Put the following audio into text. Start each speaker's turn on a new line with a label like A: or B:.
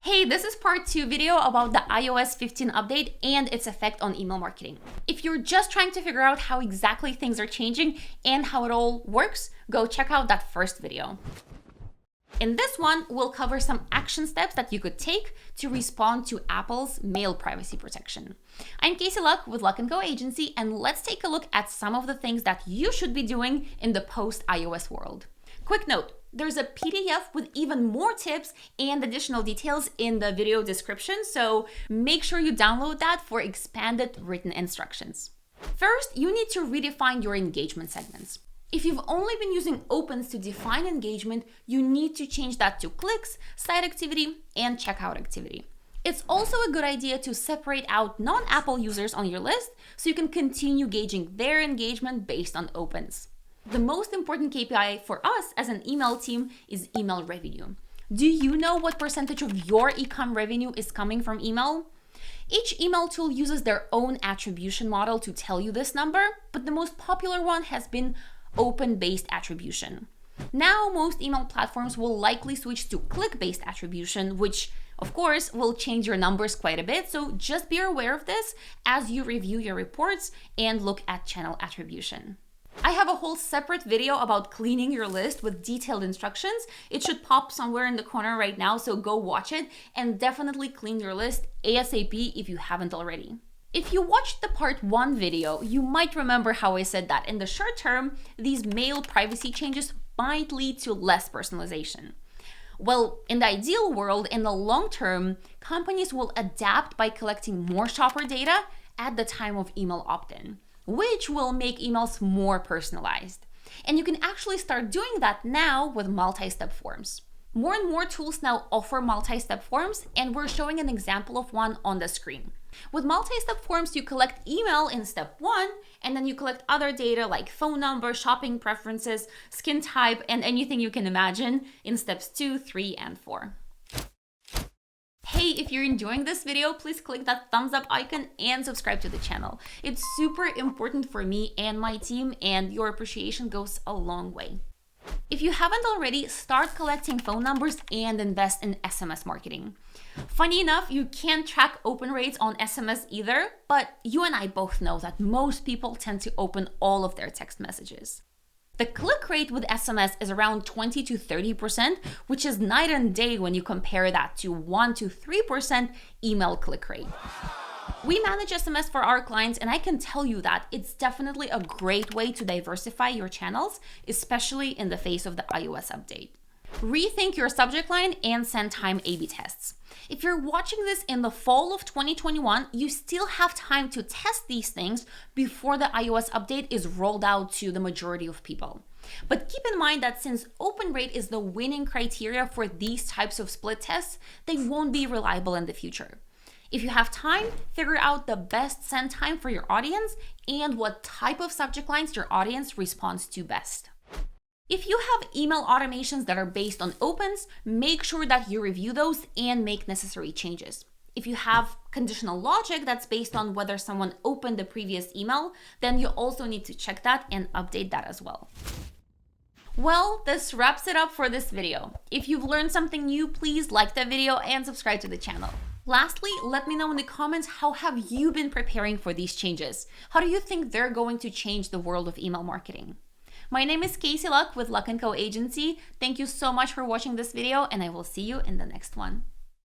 A: Hey, this is part 2 video about the iOS 15 update and its effect on email marketing. If you're just trying to figure out how exactly things are changing and how it all works, go check out that first video. In this one, we'll cover some action steps that you could take to respond to Apple's mail privacy protection. I'm Casey Luck with Luck & Co Agency, and let's take a look at some of the things that you should be doing in the post-iOS world. Quick note, there's a PDF with even more tips and additional details in the video description, so make sure you download that for expanded written instructions. First, you need to redefine your engagement segments. If you've only been using opens to define engagement, you need to change that to clicks, site activity, and checkout activity. It's also a good idea to separate out non-Apple users on your list so you can continue gauging their engagement based on opens. The most important KPI for us as an email team is email revenue. Do you know what percentage of your e-com revenue is coming from email? Each email tool uses their own attribution model to tell you this number, but the most popular one has been open-based attribution. Now, most email platforms will likely switch to click-based attribution, which of course will change your numbers quite a bit, so just be aware of this as you review your reports and look at channel attribution. I have a whole separate video about cleaning your list with detailed instructions. It should pop somewhere in the corner right now, so go watch it and definitely clean your list ASAP if you haven't already. If you watched the part 1 video, you might remember how I said that in the short term, these mail privacy changes might lead to less personalization. Well, in the ideal world, in the long term, companies will adapt by collecting more shopper data at the time of email opt-in, which will make emails more personalized. And you can actually start doing that now with multi-step forms. More and more tools now offer multi-step forms, and we're showing an example of one on the screen. With multi-step forms, you collect email in step 1, and then you collect other data like phone number, shopping preferences, skin type, and anything you can imagine in steps 2, 3, and 4. Hey, if you're enjoying this video, please click that thumbs up icon and subscribe to the channel. It's super important for me and my team, and your appreciation goes a long way. If you haven't already, start collecting phone numbers and invest in SMS marketing. Funny enough, you can't track open rates on SMS either, but you and I both know that most people tend to open all of their text messages. The click rate with SMS is around 20 to 30%, which is night and day when you compare that to 1 to 3% email click rate. We manage SMS for our clients, and I can tell you that it's definitely a great way to diversify your channels, especially in the face of the iOS update. Rethink your subject line and send time A/B tests. If you're watching this in the fall of 2021, you still have time to test these things before the iOS update is rolled out to the majority of people. But keep in mind that since open rate is the winning criteria for these types of split tests, they won't be reliable in the future. If you have time, figure out the best send time for your audience and what type of subject lines your audience responds to best. If you have email automations that are based on opens, make sure that you review those and make necessary changes. If you have conditional logic that's based on whether someone opened the previous email, then you also need to check that and update that as well. Well, this wraps it up for this video. If you've learned something new, please like the video and subscribe to the channel. Lastly, let me know in the comments, how have you been preparing for these changes? How do you think they're going to change the world of email marketing? My name is Casey Luck with Luck & Co Agency. Thank you so much for watching this video, and I will see you in the next one.